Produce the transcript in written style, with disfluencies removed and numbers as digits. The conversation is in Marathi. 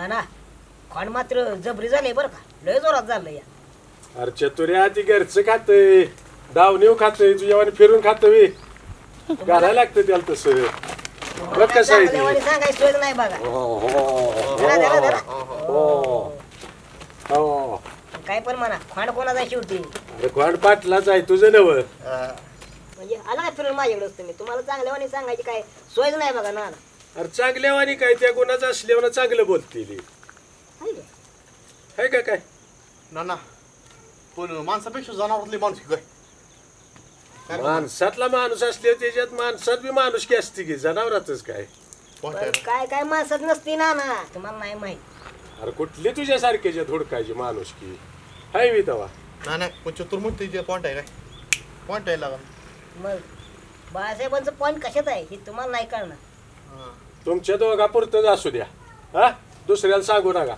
ना खोंड मात्र जबरी झाले बरं का, लय जोरात झालं या. अरे चतुर्या ती घरचं खातंय, दावणीव खातंय, तुझ्यावानी फिरून खातंय, घालायला लागतं त्याला तसं. बघ कसं आहे ते. सांगायची सोय नाही बघा. काय पण म्हणा, खोंड कोणाचा शेवटी. अरे खोंड पाटलाच आहे तुझं नव. म्हणजे आला काय फिरून माझ्याकडे तुम्ही, तुम्हाला चांगल्यावानी सांगायची काय सोयच नाही बघा ना. अरे चांगल्यावानी काय, त्या गुणाचं असल्यावर चांगलं बोलतील आहे का काय ना पण माणसापेक्षा जनावरातली माणूस काय माणसातला माणूस असले त्याच्यात माणसात बी माणुसकी असते की जनावरातच काय. काय काय माणसात नसती ना तुम्हाला नाही माहित. अरे कुठली तुझ्यासारख्याच्या धुडकायची माणुसकी हाय मी तवा. नाही पण चतुर्मुखीचे पॉइंट आहे काय, पॉइंट आहे लागल. मग बाळासाहेबांचं पॉइंट कशात आहे हे तुम्हाला नाही कळणार. तुमच्या दोघापुरतच असू द्या, हा दुसऱ्याला सांगू नका.